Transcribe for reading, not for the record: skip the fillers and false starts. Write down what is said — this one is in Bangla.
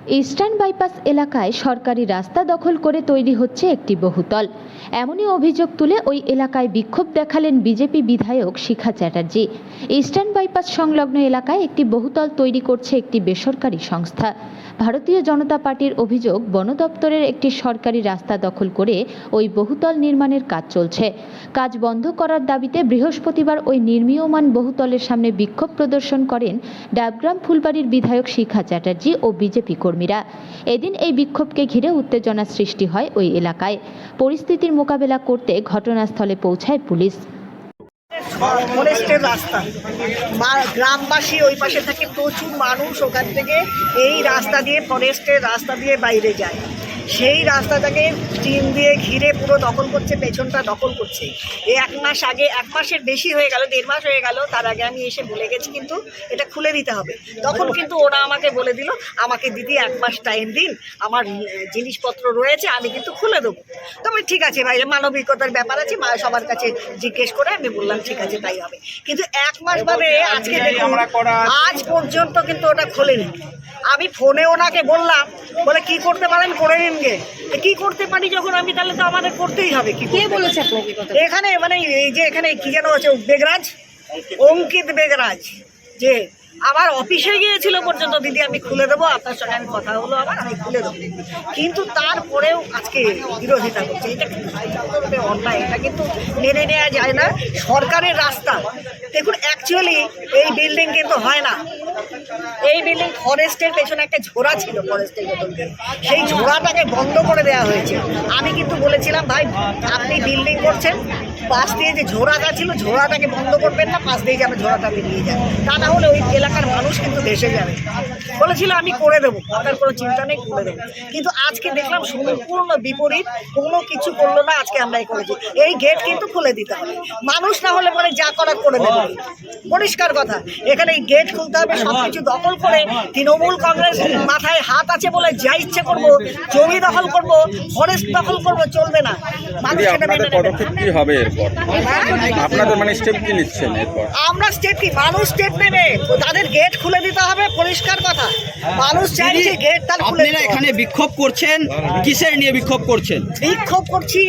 ইস্টার্ন বাইপাস এলাকায় সরকারি রাস্তা দখল করে তৈরি হচ্ছে একটি বহুতল। এমনই অভিযোগ তুলে ওই এলাকায় বিক্ষোভ দেখালেন বিজেপি বিধায়ক শিখা চ্যাটার্জি। ইস্টার্ন বাইপাস সংলগ্ন এলাকায় একটি বহুতল তৈরি করছে একটি বেসরকারি সংস্থা। ভারতীয় জনতা পার্টির অভিযোগ, বন দপ্তরের একটি সরকারি রাস্তা দখল করে ওই বহুতল নির্মাণের কাজ চলছে। কাজ বন্ধ করার দাবিতে বৃহস্পতিবার ওই নির্মীয়মান বহুতলের সামনে বিক্ষোভ প্রদর্শন করেন ডাবগ্রাম ফুলবাড়ির বিধায়ক শিখা চ্যাটার্জি ও বিজেপি কর্মীরা। এদিন এই বিক্ষোভকে ঘিরে উত্তেজনা সৃষ্টি হয় ওই এলাকায়। পরিস্থিতির মোকাবেলা করতে ঘটনাস্থলে পৌঁছায় পুলিশ। ফরেস্টের রাস্তা, গ্রামবাসী ওই পাশে থাকে, প্রচুর মানুষ ওখান থেকে এই রাস্তা দিয়ে, ফরেস্টের রাস্তা দিয়ে বাইরে যায়। সেই রাস্তাটাকে টিন দিয়ে ঘিরে পুরো দখল করছে, পেছনটা দখল করছে। এই 1 মাস আগে, 1 মাসের বেশি হয়ে গেল, 1.5 মাস হয়ে গেল, তার আগে আমি এসে বলে গেছি কিন্তু এটা খুলে দিতে হবে। তখন কিন্তু ওরা আমাকে বলে দিল, আমাকে দিদি 1 মাস টাইম দিন, আমার জিনিসপত্র রয়েছে, আমি কিন্তু খুলে দেবো। তবে ঠিক আছে ভাই, মানবিকতার ব্যাপার আছে, সবার কাছে জিজ্ঞেস করে আমি বললাম ঠিক আছে তাই হবে। কিন্তু 1 মাস বাদে আজকে দেখুন, আজ পর্যন্ত কিন্তু ওটা খোলেনি। আমি ফোনে ওনাকে বললাম, বলে কি করতে পারেন করে নিন গে। কি করতে পারি যখন আমি, তাহলে তো আমাদের করতেই হবে। কি বলেছে এখানে, মানে এই যে এখানে কি যেন আছে, বেগরাজ, অঙ্কিত বেগরাজ, যে আমার অফিসে গিয়েছিল পর্যন্ত, দিদি আমি খুলে দেবো, আপনার সঙ্গে আমি কথা হলো, আবার আমি খুলে দেবো। কিন্তু তারপরেও আজকে বিরোধিতা করছে। এটা কিন্তু অন্যায়, এটা কিন্তু মেনে নেওয়া যায় না। সরকারের রাস্তা দেখুন, অ্যাকচুয়ালি এই বিল্ডিং কিন্তু হয় না। এই বিল্ডিং ফরেস্টের পেছনে একটা ঝোড়া ছিল, ফরেস্টের ভেতর দিয়ে সেই ঝোড়াটাকে বন্ধ করে দেওয়া হয়েছে। আমি কিন্তু বলেছিলাম, ভাই আপনি বিল্ডিং করছেন, পাশ দিয়ে যে ঝোড়াটা ছিল, ঝোড়াটাকে বন্ধ করবেন না, পাশ দিয়ে যাবে ঝোড়াটা বেরিয়ে যায়, তা না হলে ওই এলাকার মানুষ কিন্তু ভেসে যাবে। বলেছিল আমি করে দেবো, আপনার কোনো চিন্তা নেই, করে দেবো। কিন্তু আজকে দেখলাম সম্পূর্ণ বিপরীত, কোনো কিছু করলো না। আজকে আমরাই করেছি, এই গেট কিন্তু খুলে দিতে হবে। মানুষ না হলে পরে যা করার করে দেবে, পরিষ্কার কথা। এখানে এই গেট খুলতে হবে। সবকিছু দখল করে তৃণমূল কংগ্রেস মাথায় হাত আছে বলে যা ইচ্ছে করবো, জমি দখল করবো, ফরেস্ট দখল করবো, চলবে না। আপনাদের পদক্ষেপ কি হবে এরপর? আপনাদের মানে স্টেপ কি নিচ্ছেন এরপর? আমরা স্টেপ কি, মানুষ স্টেপ নেবে, তাদের গেট খুলে দিতে হবে, পরিষ্কার কথা। মানুষ চাইছে গেট তার খুলে। আপনারা এখানে বিক্ষোভ করছেন, কিসের নিয়ে বিক্ষোভ করছেন? বিক্ষোভ করছি